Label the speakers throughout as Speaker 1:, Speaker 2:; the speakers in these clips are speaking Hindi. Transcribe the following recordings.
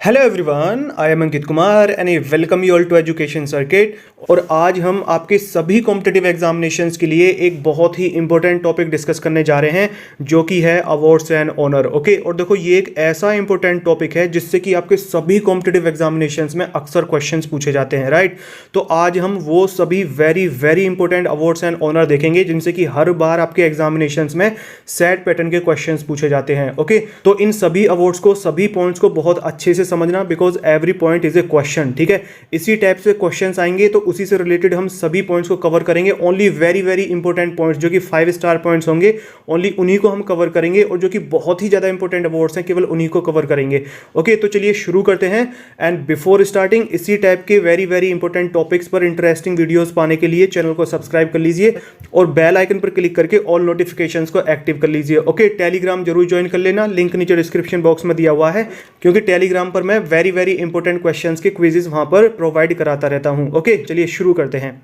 Speaker 1: Hello everyone, I am Ankit Kumar and I welcome you all to education circuit. और आज हम आपके सभी कॉम्पिटिटिव एग्जामिनेशंस के लिए एक बहुत ही इंपॉर्टेंट टॉपिक डिस्कस करने जा रहे हैं जो कि है अवार्ड्स एंड ऑनर। ओके, और देखो ये एक ऐसा इंपॉर्टेंट टॉपिक है जिससे कि आपके सभी कॉम्पिटिटिव एग्जामिनेशंस में अक्सर क्वेश्चंस पूछे जाते हैं, राइट। तो आज हम वो सभी very very important awards and honour देखेंगे जिनसे कि हर बार आपके एग्जामिनेशंस में सेट पैटर्न के क्वेश्चंस पूछे जाते हैं। ओके, तो इन सभी अवार्ड्स को, सभी पॉइंट्स को बहुत अच्छे से समझना, because every point is a question. ठीक है, इसी टाइप से क्वेश्चंस आएंगे तो उसी से रिलेटेड हम सभी पॉइंट्स को कवर करेंगे। Only very very important points जो कि 5 स्टार पॉइंट्स होंगे, ओनली उन्हीं को हम कवर करेंगे, और जो कि बहुत ही ज्यादा इंपॉर्टेंट अवार्ड्स हैं केवल उन्हीं को कवर करेंगे। ओके, तो चलिए शुरू करते हैं। एंड बिफोर स्टार्टिंग, इसी टाइप के वेरी वेरी इंपॉर्टेंट टॉपिक्स पर इंटरेस्टिंग वीडियोस पाने के लिए चैनल को सब्सक्राइब कर लीजिए और बेल आइकन पर क्लिक करके ऑल नोटिफिकेशंस को एक्टिव कर लीजिए। ओके, टेलीग्राम जरूर ज्वाइन कर लेना, लिंक नीचे डिस्क्रिप्शन बॉक्स में दिया हुआ है, क्योंकि टेलीग्राम पर मैं वेरी वेरी इंपॉर्टेंट क्वेश्चंस के क्विजेस वहां पर प्रोवाइड कराता रहता हूं। ओके, चलिए शुरू करते हैं।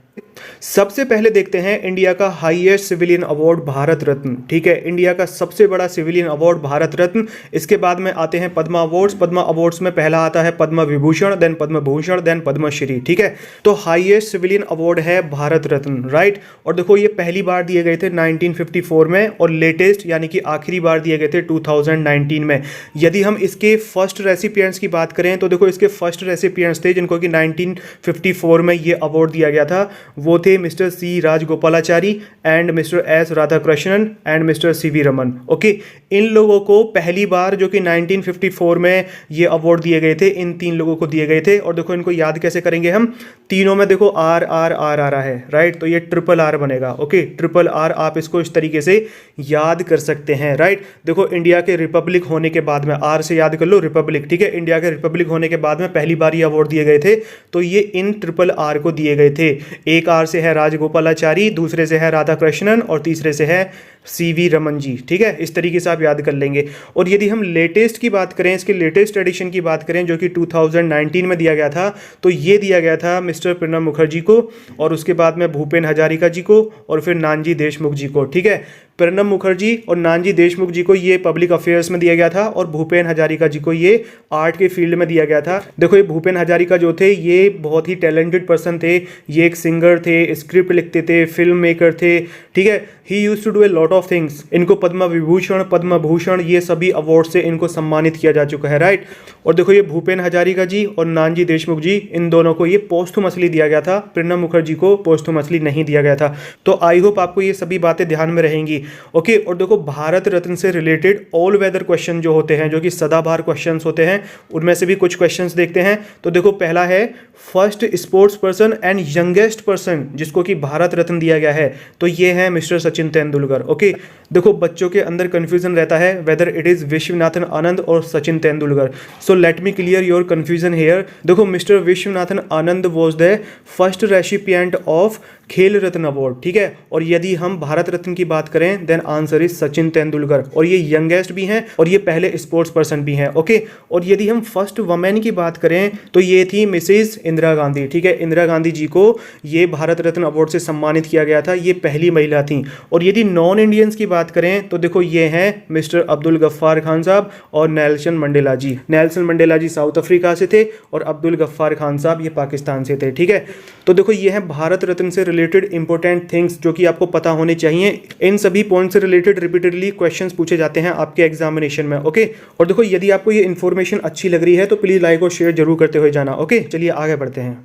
Speaker 1: सबसे पहले देखते हैं इंडिया का highest civilian award Bharat Ratna. ठीक है, इंडिया का सबसे बड़ा सिविलियन अवार्ड भारत रत्न। इसके बाद में आते हैं पद्मा अवार्ड्स। पद्मा अवार्ड्स में पहला आता है पद्म विभूषण, देन पद्म भूषण, देन पद्मश्री। ठीक है, तो हाईएस्ट सिविलियन अवार्ड है भारत रत्न, राइट। और देखो ये पहली बार दिए गए थे 1954 में, और लेटेस्ट यानी कि आखिरी बार दिए गए थे 2019 में। यदि हम इसके फर्स्ट रेसिपिएंट्स की बात करें तो देखो इसके फर्स्ट रेसिपिएंट्स थे जिनको कि 1954 में ये अवार्ड दिया गया था, वो थे mister C Rajagopalachari and mister S Radhakrishnan and mister CV Raman. Okay, इन लोगों को पहली बार जो कि 1954 में ये अवार्ड दिए गए थे, इन 3 लोगों को दिए गए थे। और देखो इनको याद कैसे करेंगे हम, तीनों में देखो आर आर आर आ रहा है, राइट, तो ये ट्रिपल आर बनेगा। ओके, ट्रिपल आर, आप इसको इस तरीके से याद कर सकते हैं, राइट। देखो इंडिया के रिपब्लिक होने के बाद में, आर से याद कर लो रिपब्लिक। ठीक है, इंडिया के रिपब्लिक होने के बाद में पहली बार ये अवार्ड दिए गए थे, तो ये इन ट्रिपल आर को दिए गए थे। एक आर से है राजगोपालाचारी, दूसरे से है राधाकृष्णन और तीसरे से है सीवी रमन जी। ठीक है, इस तरीके से आप याद कर लेंगे। और यदि हम लेटेस्ट की बात करें, इसके लेटेस्ट एडिशन की बात करें जो कि 2019 में दिया गया था, तो ये दिया गया था मिस्टर प्रणब मुखर्जी को, और उसके बाद में भूपेन हजारिका जी को, और फिर नानाजी देशमुख जी को। ठीक है, प्रणब मुखर्जी और नानाजी देशमुख जी को ये पब्लिक अफेयर्स में दिया गया था, और भूपेन हजारिका जी को ये आर्ट के फील्ड में दिया गया था। देखो ये भूपेन हजारिका जो थे ये बहुत ही टैलेंटेड पर्सन थे, ये एक सिंगर थे, स्क्रिप्ट लिखते थे, फिल्म मेकर थे। ठीक है, he used to do a lot of things. इनको पद्म विभूषण, पद्म भूषण, ये सभी अवार्ड से इनको सम्मानित किया जा चुका है, राइट। और देखो ये भूपेन हजारिका जी और नानाजी देशमुख जी, इन दोनों को ये पोस्टुमसली दिया गया था, प्रणब मुखर्जी को पोस्टुमसली नहीं दिया गया था। तो आई होप आपको ये सभी बातें ध्यान में रहेंगी। ओके, और देखो भारत रत्न से रिलेटेड ऑल वेदर क्वेश्चन जो होते हैं, जो कि सदाबहार क्वेश्चंस होते हैं, उनमें से भी कुछ क्वेश्चंस देखते हैं। तो देखो पहला है first sports person and youngest person जिसको कि भारत रत्न दिया गया है, तो ये है मिस्टर सचिन तेंदुलकर। ओके, देखो बच्चों के अंदर कंफ्यूजन रहता है whether it is Viswanathan Anand और Sachin Tendulkar, so let me clear your confusion here. देखो mister Viswanathan Anand was the first recipient of Khel Ratna award. ठीक है, और यदि हम भारत रत्न की बात करें then answer is Sachin Tendulkar, और ये यंगेस्ट भी हैं और ये पहले स्पोर्ट्स पर्सन भी हैं। ओके, और यदि हम फर्स्ट वुमेन की बात करें तो ये थी मिसेज इंदिरा गांधी। ठीक है, इंदिरा गांधी जी को ये भारत रत्न अवार्ड से सम्मानित किया गया था, ये पहली महिला थी। और यदि नॉन इंडियंस की बात करें तो देखो ये हैं मिस्टर अब्दुल गफ्फार खान साहब और नेल्सन मंडेला जी। नेल्सन मंडेला जी साउथ अफ्रीका से थे और अब्दुल गफ्फार खान साहब ये पाकिस्तान से थे। ठीक है, तो देखो ये है भारत रत्न से रिलेटेड इंपॉर्टेंट थिंग्स जो कि आपको पता होने चाहिए। इन सभी पॉइंट से रिलेटेड रिपीटेडली क्वेश्चंस पूछे जाते हैं आपके एग्जामिनेशन में। ओके, और देखो यदि आपको ये इन्फॉर्मेशन अच्छी लग रही है तो प्लीज लाइक और शेयर जरूर करते हुए जाना। ओके, चलिए आगे बढ़ते हैं।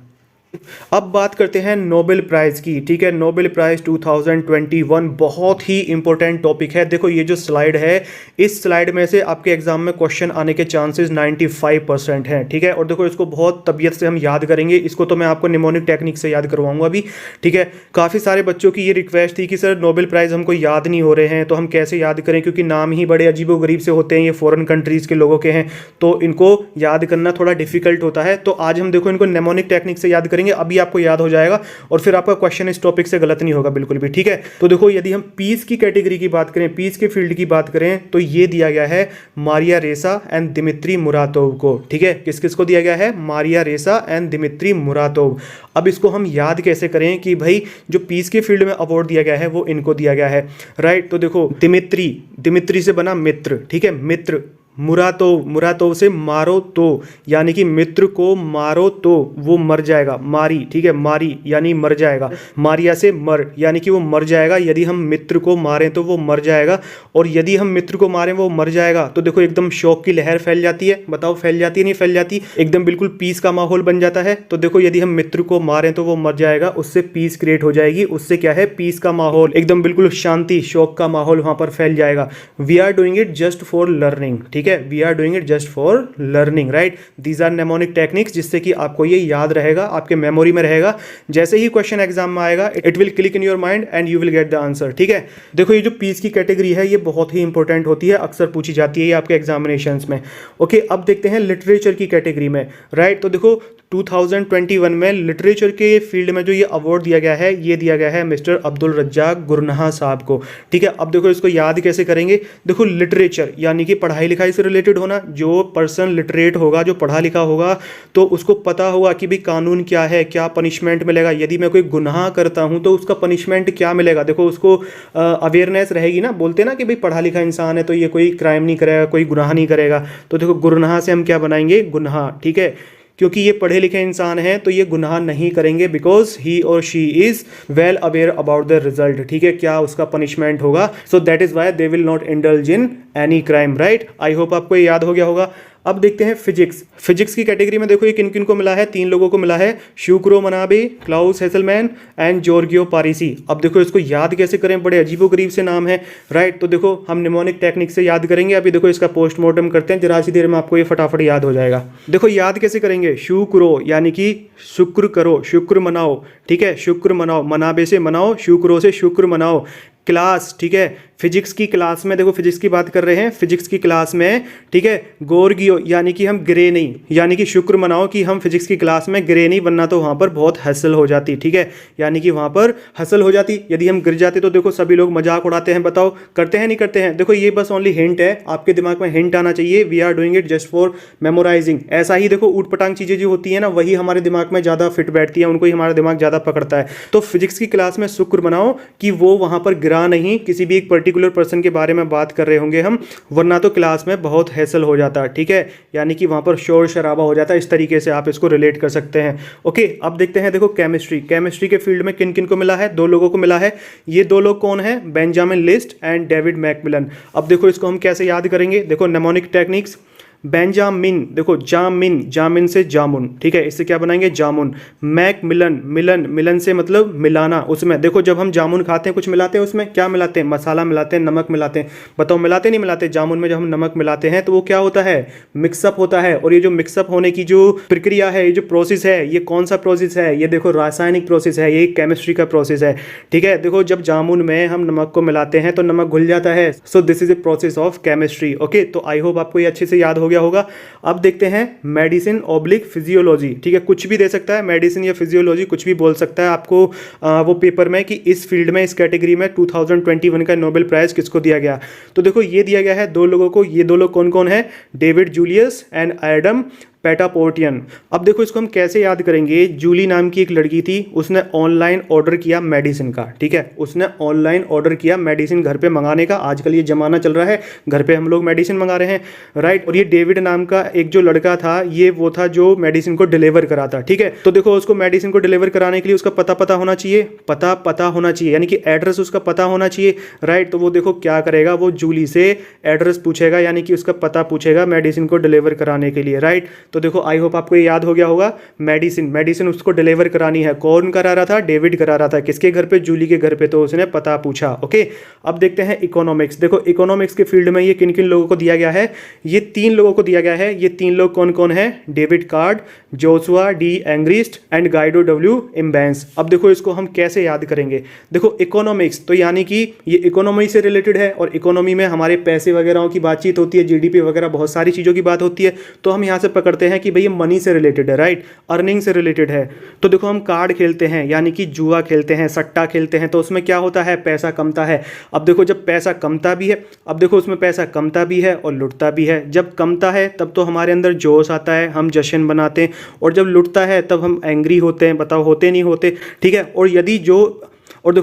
Speaker 1: अब बात करते हैं नोबेल प्राइज की। ठीक है, नोबेल प्राइज 2021 बहुत ही इंपॉर्टेंट टॉपिक है। देखो ये जो स्लाइड है, इस स्लाइड में से आपके एग्जाम में क्वेश्चन आने के चांसेस 95% हैं। ठीक है, और देखो इसको बहुत तबीयत से हम याद करेंगे, इसको तो मैं आपको निमोनिक टेक्निक से याद करवाऊंगा अभी। ठीक है, काफ़ी सारे बच्चों की ये रिक्वेस्ट थी कि सर नोबेल प्राइज हमको याद नहीं हो रहे हैं, तो हम कैसे याद करें, क्योंकि नाम ही बड़े अजीबो गरीब से होते हैं, ये फॉरेन कंट्रीज़ के लोगों के हैं, तो इनको याद करना थोड़ा डिफिकल्ट होता है। तो आज हम देखो इनको निमोनिक टेक्निक से याद करेंगे, अभी आपको याद हो जाएगा और फिर आपका क्वेश्चन इस टॉपिक से गलत नहीं होगा बिल्कुल भी। ठीक है, तो देखो यदि हम पीस की कैटेगरी की बात करें, पीस के फील्ड की बात करें, तो ये दिया गया है मारिया रेसा एंड दिमित्री मुरातोव को। ठीक है, किस किस को दिया गया है, मारिया रेसा एंड दिमित्री मुरातोव। अब इसको हम याद कैसे करें कि भाई जो पीस के फील्ड में अवार्ड दिया गया है वो इनको दिया गया है, राइट। तो देखो दिमित्री, दिमित्री से बना मित्र। ठीक है, मित्र मुरातो से मारो तो, यानी कि मित्र को मारो तो वो मर जाएगा। मारी, ठीक है, मारी यानी मर जाएगा। मारिया से मर, यानी कि वो मर जाएगा। यदि हम मित्र को मारें तो वो मर जाएगा, और यदि हम मित्र को मारें वो मर जाएगा, तो देखो एकदम शोक की लहर फैल जाती है। बताओ फैल जाती है नहीं फैल जाती? एकदम बिल्कुल पीस का माहौल बन जाता है। तो देखो यदि हम मित्र को मारें तो वो मर जाएगा, उससे पीस क्रिएट हो जाएगी। उससे क्या है, पीस का माहौल, एकदम बिल्कुल शांति, शोक का माहौल वहां पर फैल जाएगा। We are doing it just for learning, ठीक है, we are doing it just for learning, right. These are mnemonic techniques, जिससे कि आपको ये याद रहेगा, आपके मेमोरी में रहेगा। जैसे ही क्वेश्चन एग्जाम में आएगा, it will click in your mind and you will get the answer, ठीक है। देखो ये जो पीस की कैटेगरी है ये बहुत ही इंपॉर्टेंट होती है, अक्सर पूछी जाती है ये आपके एग्जामिनेशंस में। ओके, अब देखते हैं लिटरेचर की कैटेगरी में, राइट। तो देखो 2021 में लिटरेचर के फील्ड में जो ये अवार्ड दिया गया है, ये दिया गया है मिस्टर अब्दुल रज्जाक गुरनाहा साहब को, ठीक है। अब देखो इसको याद कैसे करेंगे? देखो लिटरेचर यानी कि पढ़ाई लिखाई से रिलेटेड होना। जो पर्सन लिटरेट होगा, जो पढ़ा लिखा होगा, तो उसको पता होगा कि भाई कानून क्या है, क्या पनिशमेंट मिलेगा। यदि मैं कोई गुनाह करता हूं तो उसका पनिशमेंट क्या मिलेगा, देखो उसको अवेयरनेस रहेगी ना। बोलते ना कि भाई पढ़ा लिखा इंसान है तो ये कोई क्राइम नहीं करेगा, कोई गुनाह नहीं करेगा। तो देखो गुरनाहा से हम क्या बनाएंगे, गुनाह, ठीक है। क्योंकि ये पढ़े लिखे इंसान हैं तो ये गुनाह नहीं करेंगे, बिकॉज ही और she is well aware about the result, ठीक है, क्या उसका पनिशमेंट होगा। So that is why they will not indulge in any crime, right. I hope आपको ये याद हो गया होगा। अब देखते हैं फिजिक्स। फिजिक्स की कैटेगरी में देखो ये किन किन को मिला है, 3 लोगों को मिला है, शुक्रो मनाबे, क्लाउस हेसलमैन एंड जॉर्गियो पारिसी। अब देखो इसको याद कैसे करें, बड़े अजीबोगरीब से नाम है, राइट। तो देखो हम निमोनिक टेक्निक से याद करेंगे। अभी देखो इसका पोस्टमार्टम करते हैं, जरा सी देर में आपको ये फटाफट याद हो जाएगा। देखो याद कैसे करेंगे, शुक्रो यानी कि शुक्र करो, शुक्र मनाओ, ठीक है, शुक्र मनाओ, मनाबे से मनाओ, शुक्रो से शुक्र मनाओ। क्लास, ठीक है, फिजिक्स की क्लास में, देखो फिजिक्स की बात कर रहे हैं, फिजिक्स की क्लास में, ठीक है, गोरगियो यानी कि हम गिरे नहीं, यानी कि शुक्र मनाओ कि हम फिजिक्स की क्लास में गिरे नहीं, वरना तो वहां पर बहुत हसल हो जाती, ठीक है, यानी कि वहां पर हसल हो जाती। यदि हम गिर जाते तो देखो सभी लोग मजाक उड़ाते हैं, बताओ करते हैं नहीं करते हैं? देखो ये बस ओनली हिंट है, आपके दिमाग में हिंट आना चाहिए। We are doing it just for memorising. ऐसा ही देखो ऊट पटांग चीजें जो होती है ना, वही हमारे दिमाग में ज्यादा फिट बैठती है, उनको ही हमारा दिमाग ज्यादा पकड़ता है। तो फिजिक्स की क्लास में शुक्र मनाओ कि वो वहां पर गिरा नहीं, किसी भी एक पर्टिकुलर पर्सन के बारे में बात कर रहे होंगे हम, वरना तो क्लास में बहुत हैसल हो जाता, ठीक है, यानी कि वहां पर शोर शराबा हो जाता है। इस तरीके से आप इसको रिलेट कर सकते हैं। ओके, अब देखते हैं, देखो केमिस्ट्री, केमिस्ट्री के फील्ड में किन किन को मिला है, 2 लोगों को मिला है। ये 2 लोग कौन है, Benjamin list and David Macmillan. अब देखो इसको हम कैसे याद करेंगे, देखो नेमोनिक टेक्निक्स। बेंजामिन, देखो जामिन, जामिन से जामुन, ठीक है, इससे क्या बनाएंगे, जामुन। मैकमिलन, मिलन, मिलन से मतलब मिलाना। उसमें देखो जब हम जामुन खाते हैं कुछ मिलाते हैं, उसमें क्या मिलाते हैं, मसाला मिलाते हैं, नमक मिलाते हैं। बताओ मिलाते नहीं मिलाते? जामुन में जब हम नमक मिलाते हैं तो वो क्या होता है, मिक्सअप होता है। और ये जो मिक्सअप होने की जो प्रक्रिया है, ये जो प्रोसेस है, ये कौन सा प्रोसेस है, ये देखो रासायनिक प्रोसेस है, ये केमिस्ट्री का प्रोसेस है, ठीक है। देखो जब जामुन में हम नमक को मिलाते हैं तो नमक घुल जाता है। So this is a process of chemistry. Okay, तो आई होप आपको ये अच्छे से याद हो गया होगा। अब देखते हैं मेडिसिन ऑब्लिक फिजियोलॉजी, ठीक है, कुछ भी दे सकता है, मेडिसिन या फिजियोलॉजी कुछ भी बोल सकता है आपको वो पेपर में कि इस फील्ड में, इस कैटेगरी में 2021 का नोबेल प्राइज किसको दिया गया। तो देखो ये दिया गया है 2 लोगों को। ये 2 लोग कौन कौन है, डेविड जूलियस एंड एडम पेटापोर्टियन। अब देखो इसको हम कैसे याद करेंगे। जूली नाम की एक लड़की थी, उसने ऑनलाइन ऑर्डर किया मेडिसिन का, ठीक है, उसने ऑनलाइन ऑर्डर किया मेडिसिन घर पे मंगाने का। आजकल ये जमाना चल रहा है, घर पे हम लोग मेडिसिन मंगा रहे हैं, राइट। और ये डेविड नाम का एक जो लड़का था, ये वो था जो मेडिसिन को डिलीवर करा था, ठीक है। तो देखो उसको मेडिसिन को डिलीवर कराने के लिए उसका पता होना चाहिए, पता होना चाहिए, यानी कि एड्रेस उसका पता होना चाहिए, राइट। तो वो देखो क्या करेगा, वो जूली से एड्रेस पूछेगा, यानी कि उसका पता पूछेगा मेडिसिन को डिलीवर कराने के लिए, राइट। तो देखो आई होप आपको ये याद हो गया होगा। मेडिसिन उसको डिलीवर करानी है, कौन करा रहा था, डेविड करा रहा था। किसके घर पे, जूली के घर पे। तो उसने पता पूछा। ओके, अब देखते हैं इकोनॉमिक्स। देखो इकोनॉमिक्स के फील्ड में ये किन किन लोगों को दिया गया है, ये 3 लोगों को दिया गया है। ये 3 लोग कौन कौन है, David card, Joshua D Angrist and Guido W immense. अब देखो इसको हम कैसे याद करेंगे। देखो इकोनॉमिक्स तो यानी कि ये इकोनॉमी से रिलेटेड है, और इकोनॉमी में हमारे पैसे वगैरह की बातचीत होती है, जीडीपी वगैरह बहुत सारी चीज़ों की बात होती है। तो हम यहाँ से पकड़ते हैं कि भाई ये मनी से रिलेटेड है, राइट, अर्निंग से रिलेटेड है। तो देखो हम कार्ड खेलते हैं, यानी कि जुआ खेलते हैं, सट्टा खेलते हैं, तो उसमें क्या होता है, पैसा कमता है। अब देखो जब पैसा कमता भी है, अब देखो उसमें पैसा कमता भी है और लुटता भी है। जब कमता है तब तो हमारे अंदर जोश आता है, हम जश्न बनाते हैं, और जब लुटता है तब हम एंग्री होते हैं। बताओ होते नहीं होते, ठीक है। और यदि जो और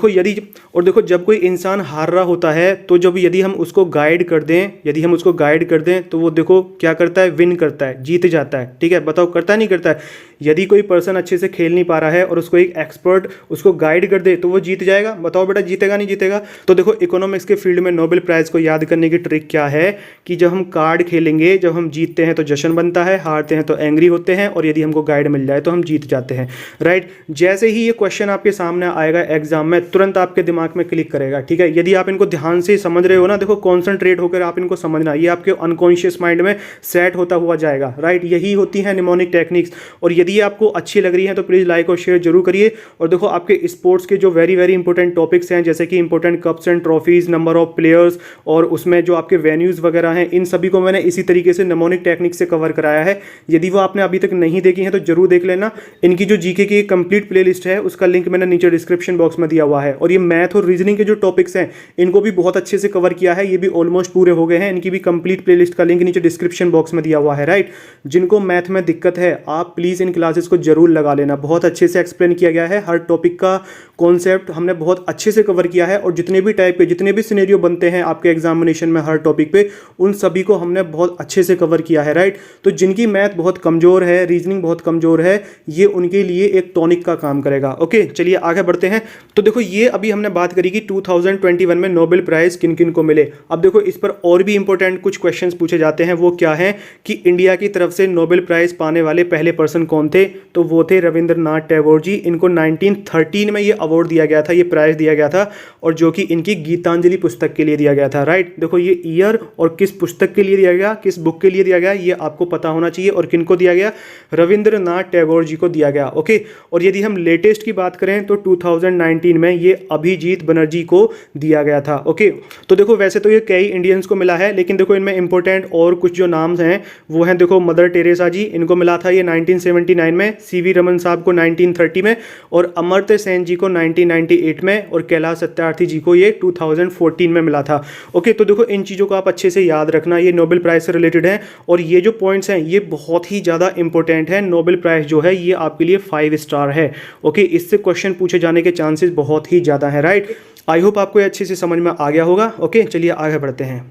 Speaker 1: देखो जब कोई इंसान हार रहा होता है तो जब यदि हम उसको गाइड कर दें तो वो देखो क्या करता है, विन करता है, जीत जाता है। ठीक है, बताओ करता है नहीं करता है? यदि कोई पर्सन अच्छे से खेल नहीं पा रहा है और उसको एक एक्सपर्ट उसको गाइड कर दे तो वो जीत जाएगा। बताओ बेटा, जीतेगा नहीं जीतेगा? तो देखो इकोनॉमिक्स के फील्ड में नोबेल प्राइज को याद करने की ट्रिक क्या है कि जब हम कार्ड खेलेंगे, जब हम जीतते हैं तो जश्न बनता है, हारते हैं तो एंग्री होते हैं, और यदि हमको गाइड मिल जाए तो हम जीत जाते हैं। राइट, जैसे ही ये क्वेश्चन आपके सामने आएगा एग्जाम में, तुरंत आपके दिमाग में क्लिक करेगा। ठीक है, यदि आप इनको ध्यान से समझ रहे हो ना, देखो कॉन्सेंट्रेट होकर आप इनको समझना, ये आपके अनकॉन्शियस माइंड में सेट होता हुआ जाएगा। राइट, यही होती है निमोनिक टेक्निक्स। और यदि ये आपको अच्छी लग रही है तो प्लीज लाइक और शेयर जरूर करिए। और देखो आपके स्पोर्ट्स के जो वेरी वेरी इंपॉर्टेंट टॉपिक्स हैं, जैसे कि important cups and trophies, number of players, और उसमें जो आपके वेन्यूज वगैरह हैं, इन सभी को मैंने इसी तरीके से निमोनिक टेक्निक से कवर कराया है। यदि वो आपने अभी तक नहीं देखी है तो जरूर देख लेना। इनकी जो जीके की कंप्लीट प्लेलिस्ट है उसका लिंक मैंने नीचे डिस्क्रिप्शन बॉक्स में दिया हुआ है। और ये मैथ और रीजनिंग के जो टॉपिक्स हैं इनको भी बहुत अच्छे से कवर किया है, ये भी ऑलमोस्ट पूरे हो गए हैं। इनकी भी कंप्लीट प्लेलिस्ट का लिंक नीचे डिस्क्रिप्शन बॉक्स में दिया हुआ है। राइट, जिनको मैथ में दिक्कत है आप प्लीज इन क्लासेस को जरूर लगा लेना, बहुत अच्छे से एक्सप्लेन किया गया है। हर टॉपिक का कॉन्सेप्ट हमने बहुत अच्छे से कवर किया है, और जितने भी टाइप के जितने भी सिनेरियो बनते हैं आपके एग्जामिनेशन में हर टॉपिक पे, उन सभी को हमने बहुत अच्छे से कवर किया है। राइट, तो जिनकी मैथ बहुत कमजोर है, रीजनिंग बहुत कमजोर है, ये उनके लिए एक टॉनिक का काम करेगा। ओके, चलिए आगे बढ़ते हैं। तो देखो ये अभी हमने बात करी कि 2021 में नोबेल प्राइज किन किन को मिले। अब देखो इस पर और भी इंपॉर्टेंट कुछ क्वेश्चंस पूछे जाते हैं। वो क्या है कि इंडिया की तरफ से नोबेल प्राइज पाने वाले पहले पर्सन कौन थे? तो वो थे रविंद्रनाथ टैगोर जी। इनको 1913 में ये अवार्ड दिया गया था, ये प्राइज दिया गया था, और जो कि इनकी गीतांजलि पुस्तक के लिए दिया गया था। राइट, देखो ये ईयर और किस पुस्तक के लिए दिया गया, किस बुक के लिए दिया गया, ये आपको पता होना चाहिए। और किनको दिया गया? रविंद्रनाथ टैगोर जी को दिया गया। ओके, और यदि हम लेटेस्ट की बात करें तो 2019 में ये अभिजीत बनर्जी को दिया गया था। ओके, तो देखो वैसे तो ये कई इंडियंस को मिला है, लेकिन देखो इनमें इंपॉर्टेंट और कुछ जो नाम्स हैं वो हैं, देखो मदर टेरेसा जी, इनको मिला था ये 1979 में, सीवी रमन साहब को 1930 में, और अमर्त्य सेन जी को 1998 में, और कैलाश सत्यार्थी जी को ये 2014 में मिला था। ओके, तो देखो इन चीज़ों को आप अच्छे से याद रखना, ये नोबेल प्राइज से रिलेटेड है, और ये जो पॉइंट्स हैं ये बहुत ही ज़्यादा इंपॉर्टेंट है। नोबेल प्राइज जो है ये आपके लिए 5 स्टार है। ओके, इससे क्वेश्चन पूछे जाने के चांसेस बहुत ही ज़्यादा है। राइट, आई होप आपको ये अच्छे से समझ में आ गया होगा। ओके, चलिए आगे बढ़ते हैं।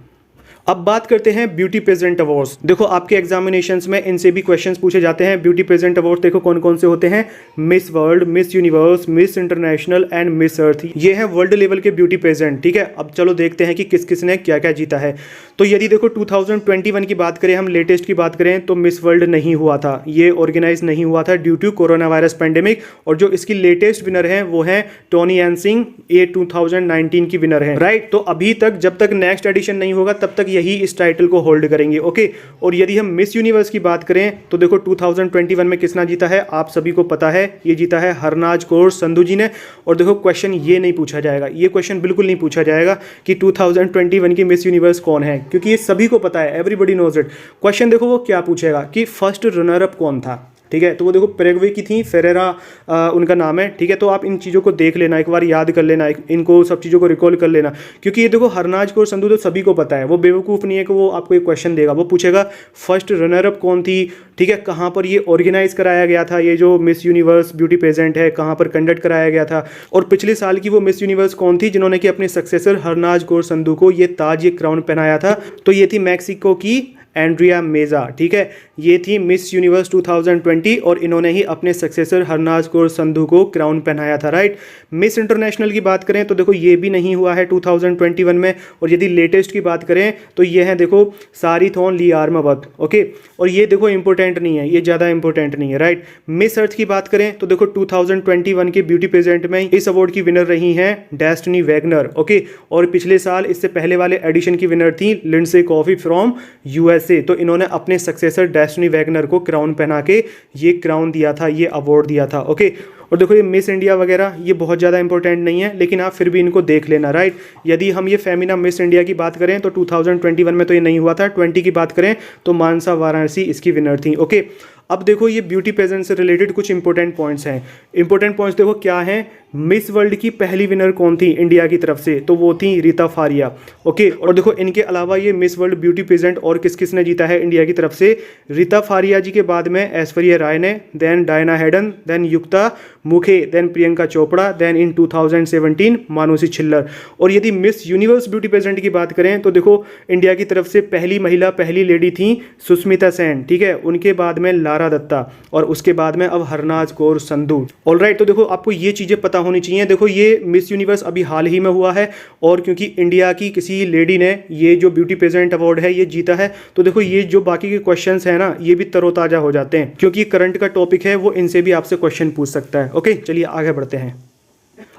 Speaker 1: अब बात करते हैं ब्यूटी पेजेंट अवार्ड्स। देखो आपके एग्जामिनेशंस में इनसे भी क्वेश्चंस पूछे जाते हैं। ब्यूटी पेजेंट अवार्ड देखो कौन कौन से होते हैं? Miss world, miss universe, miss international and miss earth. ये है वर्ल्ड लेवल के ब्यूटी पेजेंट। ठीक है, अब चलो देखते हैं कि किस किस ने क्या क्या जीता है। तो यदि देखो 2021 की बात करें, हम लेटेस्ट की बात करें, तो मिस वर्ल्ड नहीं हुआ था, ये ऑर्गेनाइज नहीं हुआ था due to corona virus pandemic. और जो इसकी लेटेस्ट विनर है वो है टोनी एन सिंह, ये 2019 की विनर है। राइट, तो अभी तक जब तक नेक्स्ट एडिशन नहीं होगा तब तक यही इस टाइटल को होल्ड करेंगे। ओके, और यदि हम मिस यूनिवर्स की बात करें तो देखो 2021 में किसना जीता है? आप सभी को पता है, ये जीता है हरनाज कौर संधू जी ने। और देखो क्वेश्चन ये नहीं पूछा जाएगा, ये क्वेश्चन बिल्कुल नहीं पूछा जाएगा कि 2021 की मिस यूनिवर्स कौन है, क्योंकि ये सभी को पता है, एवरीबडी नोज इट। क्वेश्चन देखो वो क्या पूछेगा कि फर्स्ट रनर अप कौन था। ठीक है, तो वो देखो पेरेग्वे की थी, फेरेरा उनका नाम है। ठीक है, तो आप इन चीज़ों को देख लेना, एक बार याद कर लेना, इनको सब चीज़ों को रिकॉल कर लेना, क्योंकि ये देखो हरनाज कौर संधू तो सभी को पता है, वो बेवकूफ़ नहीं है कि वो आपको एक क्वेश्चन देगा। वो पूछेगा फर्स्ट रनर अप कौन थी, ठीक है, कहाँ पर ये ऑर्गेनाइज कराया गया था, ये जो मिस यूनिवर्स ब्यूटी पेजेंट है कहाँ पर कंडक्ट कराया गया था, और पिछले साल की वो मिस यूनिवर्स कौन थी जिन्होंने कि अपने सक्सेसर हरनाज कौर संधू को ये ताज, ये क्राउन पहनाया था। तो ये थी मैक्सिको की एंड्रिया मेजा। ठीक है, ये थी मिस यूनिवर्स 2020, और इन्होंने ही अपने सक्सेसर हरनाज कौर संधू को क्राउन पहनाया था। राइट, मिस इंटरनेशनल की बात करें तो देखो ये भी नहीं हुआ है 2021 में। और यदि लेटेस्ट की बात करें तो ये है देखो सारिथॉन लियारमावत। ओके, और ये देखो इंपॉर्टेंट नहीं है, ये ज़्यादा इंपॉर्टेंट नहीं है। राइट, मिस अर्थ की बात करें तो देखो 2021 के ब्यूटी पेजेंट में इस अवार्ड की विनर रही हैं डेस्टिनी वैगनर। ओके, और पिछले साल इससे पहले वाले एडिशन की विनर थी लिंडसे कॉफी फ्रॉम यूएसए। तो इन्होंने अपने सक्सेसर डेस्टिनी वैगनर को क्राउन पहना के ये क्राउन दिया था, ये अवार्ड दिया था। ओके, और देखो ये मिस इंडिया वगैरह ये बहुत ज़्यादा इंपॉर्टेंट नहीं है, लेकिन आप फिर भी इनको देख लेना। राइट, यदि हम ये फेमिना मिस इंडिया की बात करें तो 2021 में तो ये नहीं हुआ था। 20 की बात करें तो मानसा वाराणसी इसकी विनर थी। ओके, अब देखो ये ब्यूटी पेजेंट से रिलेटेड कुछ इंपॉर्टेंट पॉइंट्स हैं। इंपॉर्टेंट पॉइंट्स देखो क्या हैं मिस वर्ल्ड की पहली विनर कौन थी इंडिया की तरफ से, तो वो थी रीता फारिया। ओके, और देखो इनके अलावा ये मिस वर्ल्ड ब्यूटी पेजेंट और किस किस ने जीता है इंडिया की तरफ से, रीता फारिया जी के बाद में ऐश्वर्या राय ने, देन डायना हेडन, देन युक्ता मुखे, then Priyanka Chopra, then in 2017 Manushi Chhillar. और यदि मिस यूनिवर्स ब्यूटी पेजेंट की बात करें तो देखो इंडिया की तरफ से पहली महिला, पहली लेडी थी सुष्मिता सेन, ठीक है, उनके बाद में लारा दत्ता, और उसके बाद में अब हरनाज कौर संधू। ऑलराइट, तो देखो आपको ये चीज़ें पता होनी चाहिए। देखो ये मिस यूनिवर्स अभी हाल ही में हुआ है, और क्योंकि इंडिया की किसी लेडी ने ये जो ब्यूटी पेजेंट अवार्ड है ये जीता है, तो देखो ये जो बाकी के क्वेश्चंस हैं ना ये भी तरोताजा हो जाते हैं, क्योंकि करंट का टॉपिक है, वो इनसे भी आपसे क्वेश्चन पूछ सकता है। ओके, चलिए आगे बढ़ते हैं।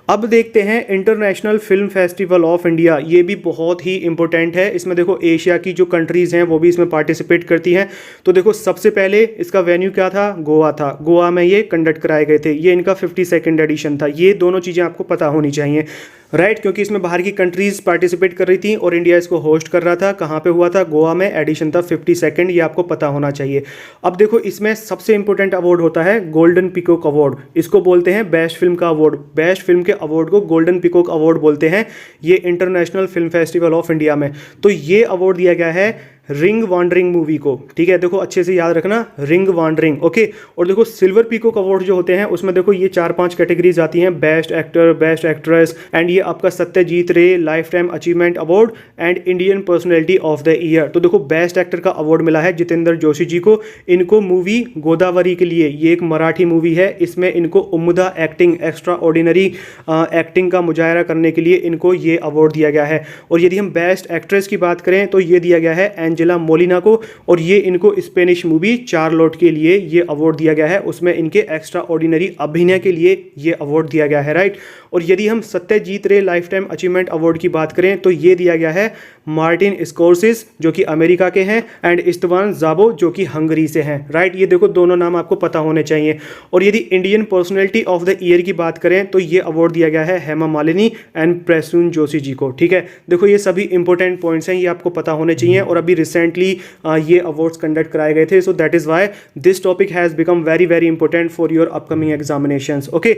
Speaker 1: अब देखते हैं international film festival of India, ये भी बहुत ही इंपॉर्टेंट है। इसमें देखो एशिया की जो कंट्रीज़ हैं वो भी इसमें पार्टिसिपेट करती हैं। तो देखो सबसे पहले इसका वेन्यू क्या था, गोवा था, गोवा में ये कंडक्ट कराए गए थे, ये इनका 52nd एडिशन था। ये दोनों चीज़ें आपको पता होनी चाहिए, राइट, क्योंकि इसमें बाहर की कंट्रीज़ पार्टिसिपेट कर रही थी और इंडिया इसको होस्ट कर रहा था। कहाँ पे हुआ था, गोवा में, एडिशन था 52nd, ये आपको पता होना चाहिए। अब देखो इसमें सबसे इंपॉर्टेंट अवार्ड होता है गोल्डन पिकॉक अवार्ड, इसको बोलते हैं बेस्ट फिल्म का अवार्ड। बेस्ट फिल्म के अवार्ड को गोल्डन पिकॉक अवार्ड बोलते हैं, ये international film festival of India में। तो ये अवार्ड दिया गया है रिंग वॉन्डरिंग मूवी को, ठीक है, देखो अच्छे से याद रखना, रिंग वॉन्डरिंग। ओके, और देखो सिल्वर पीकॉक अवार्ड जो होते हैं उसमें देखो ये 4-5 कैटेगरीज आती हैं, best actor, best actress, and ये आपका सत्यजीत रे life time achievement award and Indian personality of the year. तो देखो बेस्ट एक्टर का अवार्ड मिला है जितेंद्र जोशी जी को, इनको मूवी गोदावरी के लिए, ये एक मराठी मूवी है, इसमें इनको उम्दा एक्टिंग, एक्स्ट्रा ऑर्डिनरी एक्टिंग का मुजाहरा करने के लिए इनको ये अवार्ड दिया गया है। और यदि हम बेस्ट एक्ट्रेस की बात करें तो ये दिया गया है एंजेला मोलिना को, और ये इनको स्पेनिश मूवी चार्लोट के लिए ये अवार्ड दिया गया है, उसमें इनके एक्स्ट्रा ऑर्डिनरी अभिनय के लिए ये अवार्ड दिया गया है, राइट। और यदि हम सत्यजीत रे लाइफ टाइम अचीवमेंट अवार्ड की बात करें तो ये दिया गया है मार्टिन स्कोर्सिस जो कि अमेरिका के हैं, एंड इस्टवान जाबो जो कि हंगरी से हैं, राइट। ये देखो दोनों नाम आपको पता होने चाहिए। और यदि Indian personality of the year की बात करें तो ये अवार्ड दिया गया है हेमा मालिनी एंड प्रसून जोशी जी को, ठीक है। देखो ये सभी इंपॉर्टेंट पॉइंट्स हैं, ये आपको पता होने चाहिए, और अभी रिसेंटली ये अवार्ड्स कंडक्ट कराए गए थे, so that is why this topic has become very very important for your upcoming examinations. Okay,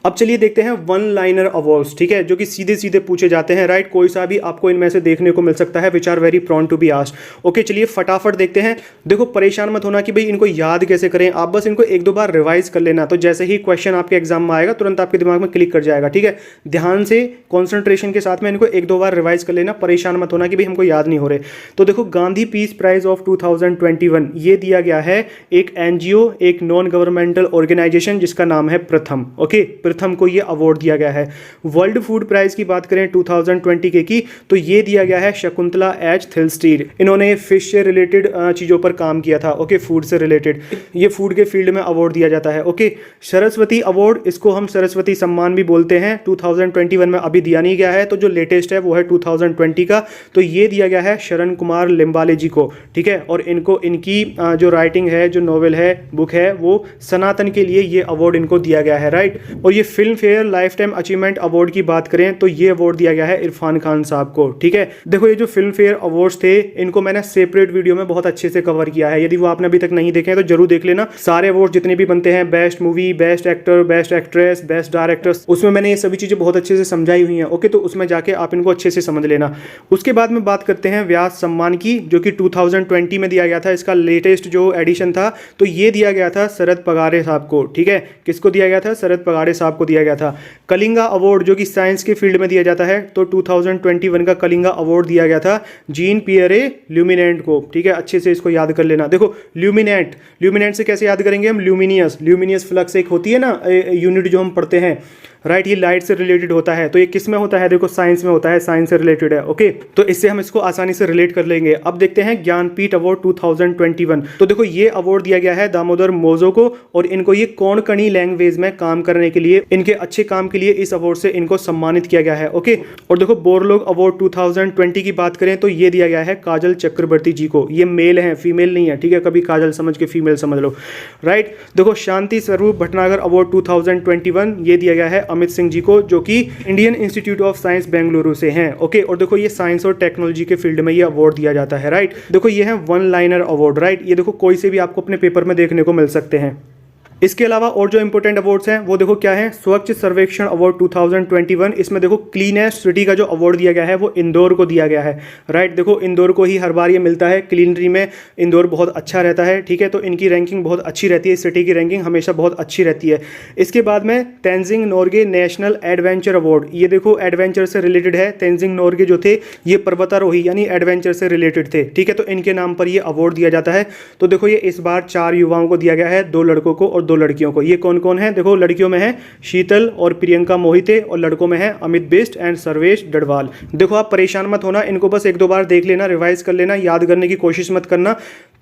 Speaker 1: अब चलिए देखते हैं वन लाइनर अवार्ड्स, ठीक है, जो कि सीधे सीधे पूछे जाते हैं, राइट। कोई सा भी आपको इनमें से देखने को मिल सकता है, which are very prone to be asked. Okay, चलिए फटाफट देखते हैं। देखो परेशान मत होना कि भाई इनको याद कैसे करें, आप बस इनको 1-2 बार रिवाइज कर लेना, तो जैसे ही क्वेश्चन आपके एग्जाम में आएगा तुरंत आपके दिमाग में क्लिक कर जाएगा, ठीक है। ध्यान से कॉन्सेंट्रेशन के साथ में इनको 1-2 बार रिवाइज कर लेना, परेशान मत होना कि भाई हमको याद नहीं हो रहे। तो देखो गांधी पीस प्राइज ऑफ 2021 ये दिया गया है एक एनजीओ, एक नॉन गवर्नमेंटल ऑर्गेनाइजेशन जिसका नाम है प्रथम। ओके, प्रथम को ये अवार्ड दिया गया है। वर्ल्ड फूड प्राइज की बात करें 2020 के की तो ये दिया गया है शकुंतला एच थिल्स्टीड, इन्होंने फिश से रिलेटेड चीज़ों पर काम किया था। ओके, फूड से रिलेटेड, ये फूड के फील्ड में अवार्ड दिया जाता है। ओके, सरस्वती अवार्ड, इसको हम सरस्वती सम्मान भी बोलते हैं, 2021 में अभी दिया नहीं गया है, तो जो लेटेस्ट है वो है 2020 का, तो ये दिया गया है शरण कुमार लिम्बाले जी को, ठीक है। और इनको इनकी जो राइटिंग है, जो नॉवेल है, बुक है, वो सनातन के लिए ये अवार्ड इनको दिया गया है, राइट। और ये film fair life time achievement award की बात करें तो ये अवार्ड दिया गया है इरफान खान साहब को, ठीक है। देखो ये जो फिल्म फेयर अवार्ड्स थे इनको मैंने सेपरेट वीडियो में बहुत अच्छे से कवर किया है, यदि वो आपने अभी तक नहीं देखे हैं तो जरूर देख लेना। सारे अवार्ड जितने भी बनते हैं, best movie, best actor, best actress, best directors, उसमें मैंने ये सभी चीजें बहुत अच्छे से समझाई हुई हैं। ओके, तो उसमें जाके आप इनको अच्छे से समझ लेना। उसके बाद में बात करते हैं व्यास सम्मान की, जो कि 2020 में दिया गया था, इसका लेटेस्ट जो एडिशन था, तो ये दिया गया था शरद पगारे साहब को, ठीक है। किसको दिया गया था, शरद पगारे साहब को दिया गया था। कलिंगा अवार्ड जो कि साइंस के फील्ड में दिया जाता है, तो 2021 का कलिंगा अवार्ड दिया गया था जीन पियरे ल्यूमिनेंट को, ठीक है। अच्छे से इसको याद कर लेना। देखो ल्यूमिनेंट, ल्यूमिनेंट से कैसे याद करेंगे हम, ल्यूमिनियस, ल्यूमिनियस फ्लक्स एक होती है ना यूनिट जो हम पढ़ते हैं, राइट, ये लाइट से रिलेटेड होता है, तो ये किस में होता है, देखो साइंस में होता है, साइंस से रिलेटेड है। ओके, तो इससे हम इसको आसानी से रिलेट कर लेंगे। अब देखते हैं ज्ञानपीठ अवार्ड 2021, तो देखो ये अवार्ड दिया गया है दामोदर मोजो को, और इनको ये कोंकणी लैंग्वेज में काम करने के लिए, इनके अच्छे काम के लिए इस अवार्ड से इनको सम्मानित किया गया है। ओके, और देखो बोरलोग अवार्ड 2020 की बात करें तो ये दिया गया है काजल चक्रवर्ती जी को, ये मेल है, फीमेल नहीं है, ठीक है, कभी काजल समझ के फीमेल समझ लो, राइट। देखो शांति स्वरूप भटनागर अवार्ड 2021 ये दिया गया है अमित सिंह जी को, जो कि Indian institute of science Bengaluru से हैं। ओके, और देखो ये साइंस और टेक्नोलॉजी के फील्ड में ये अवार्ड दिया जाता है, राइट। देखो ये है वन लाइनर अवार्ड, राइट, ये देखो कोई से भी आपको अपने पेपर में देखने को मिल सकते हैं। इसके अलावा और जो इंपॉर्टेंट अवार्ड्स हैं वो देखो क्या है, स्वच्छ सर्वेक्षण अवार्ड 2021। इसमें देखो क्लीनेस्ट सिटी का जो अवार्ड दिया गया है वो इंदौर को दिया गया है, राइट। देखो इंदौर को ही हर बार ये मिलता है, क्लीनरी में इंदौर बहुत अच्छा रहता है, ठीक है। तो इनकी रैंकिंग बहुत अच्छी रहती है, इस सिटी की रैंकिंग हमेशा बहुत अच्छी रहती है। इसके बाद में Tenzing Norgay national adventure award, ये देखो एडवेंचर से रिलेटेड है। तेंजिंग नोर्गे जो थे ये पर्वतारोही यानी एडवेंचर से रिलेटेड थे, ठीक है। तो इनके नाम पर ये अवार्ड दिया जाता है। तो देखो ये इस बार 4 युवाओं को दिया गया है, 2 लड़कों को और 2 लड़कियों को। ये कौन कौन है, देखो लड़कियों में है शीतल और प्रियंका मोहिते और लड़कों में है अमित बिष्ट एंड सर्वेश डडवाल। देखो आप परेशान मत होना, इनको बस 1-2 बार देख लेना, रिवाइज कर लेना, याद करने की कोशिश मत करना,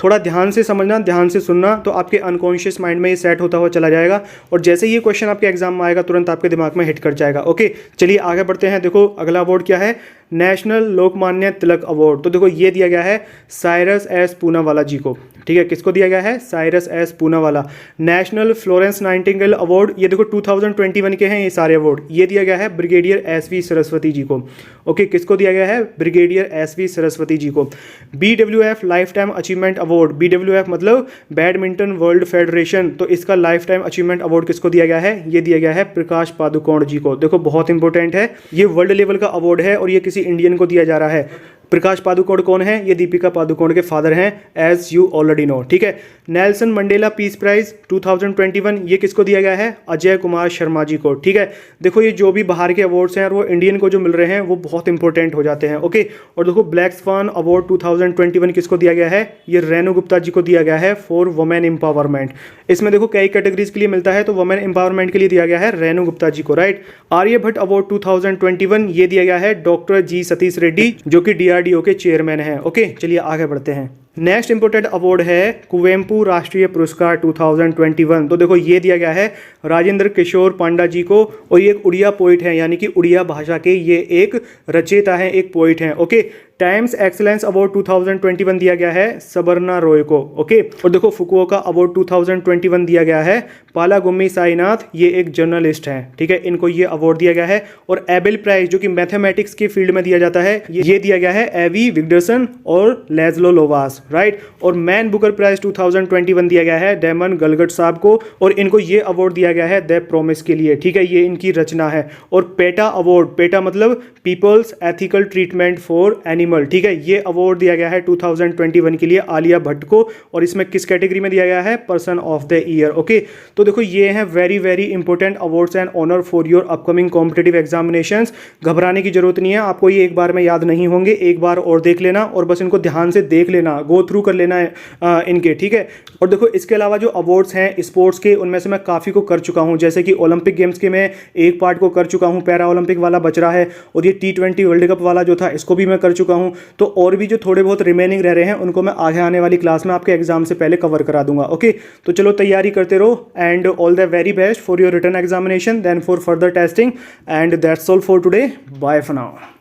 Speaker 1: थोड़ा ध्यान से समझना, ध्यान से सुनना, तो आपके अनकॉन्शियस माइंड में ये सेट होता हुआ चला जाएगा और जैसे ये क्वेश्चन आपके एग्जाम में आएगा तुरंत आपके दिमाग में हिट कर जाएगा। ओके चलिए आगे बढ़ते हैं। देखो अगला अवार्ड क्या है, नेशनल लोकमान्य तिलक अवार्ड। तो देखो ये दिया गया है साइरस एस पूनावाला जी को, ठीक है। किसको दिया गया है, Cyrus S Poonawalla. National Florence Nightingale award, ये देखो 2021 के हैं ये सारे अवार्ड। ये दिया गया है ब्रिगेडियर एसवी सरस्वती जी को। ओके किसको दिया गया है, ब्रिगेडियर एसवी सरस्वती जी को। BWF life time achievement award, BWF मतलब बैडमिंटन वर्ल्ड फेडरेशन, तो इसका लाइफ टाइम अचीवमेंट अवार्ड किसको दिया गया है, ये दिया गया है प्रकाश पादुकोण जी को। देखो बहुत इंपॉर्टेंट है, ये वर्ल्ड लेवल का अवार्ड है और ये किसी इंडियन को दिया जा रहा है। प्रकाश पादुकोण कौन है, ये दीपिका पादुकोण के फादर हैं, एज यू ऑलरेडी नो, ठीक है। नेल्सन मंडेला पीस प्राइज 2021, ये किसको दिया गया है, अजय कुमार शर्मा जी को, ठीक है। देखो ये जो भी बाहर के अवार्ड्स हैं और वो इंडियन को जो मिल रहे हैं वो बहुत इंपॉर्टेंट हो जाते हैं, ओके। और देखो ब्लैक स्वान अवार्ड 2021 किसको दिया गया है, ये रेणु गुप्ता जी को दिया गया है फॉर वुमेन एम्पावरमेंट। इसमें देखो कई कैटेगरीज के लिए मिलता है, तो वुमेन एम्पावरमेंट के लिए दिया गया है रेणु गुप्ता जी को, राइट। आर्यभट्ट अवार्ड 2021 ये दिया गया है डॉक्टर जी सतीश रेड्डी जो कि DRDO के चेयरमैन हैं, ओके। चलिए आगे बढ़ते हैं। नेक्स्ट इंपॉर्टेंट अवार्ड है कुवेम्पु राष्ट्रीय पुरस्कार 2021। तो देखो ये दिया गया है राजेंद्र किशोर पांडा जी को और ये एक उड़िया पोइट है, यानी कि उड़िया भाषा के ये एक रचयिता है, एक पोइट हैं, ओके। टाइम्स एक्सीलेंस अवार्ड 2021 दिया गया है सबरना रॉय को, ओके। और देखो फुकुओका अवार्ड 2021 दिया गया है पालागुम्मी साईनाथ, ये एक जर्नलिस्ट हैं, ठीक है, इनको ये अवार्ड दिया गया है। और एबेल प्राइज जो कि मैथमेटिक्स के फील्ड में दिया जाता है, ये दिया गया है एवी विगडरसन और लेज़लो लोवास, राइट। और मैन बुकर प्राइज 2021 दिया गया है डेमन गलगट साहब को और इनको ये अवार्ड दिया गया है द प्रॉमिस के लिए, ठीक है, ये इनकी रचना है। और पेटा अवार्ड, पेटा मतलब people's ethical treatment for animal, ठीक है, ये अवार्ड दिया गया है 2021 के लिए आलिया भट्ट को और इसमें किस कैटेगरी में दिया गया है, person of the year, okay. तो देखो ये हैं very very important awards and honour for your upcoming competitive examinations. घबराने की जरूरत नहीं है, आपको ये एक बार में याद नहीं होंगे, एक बार और देख लेना और बस इनको ध्यान से देख लेना, गो थ्रू कर लेना है इनके, ठीक है। और देखो इसके अलावा जो अवार्ड्स हैं स्पोर्ट्स के, उनमें से मैं काफ़ी को कर चुका हूं, जैसे कि ओलंपिक गेम्स के मैं एक पार्ट को कर चुका हूं, पैरा ओलंपिक वाला बच रहा है और ये T20 वर्ल्ड कप वाला जो था इसको भी मैं कर चुका हूं। तो और भी जो थोड़े बहुत रिमेनिंग रह रहे हैं उनको मैं आगे आने वाली क्लास में आपके एग्जाम से पहले कवर करा दूंगा, ओके। तो चलो तैयारी करते रहो and all the very best for your written examination then for further testing and that's all for today, bye for now.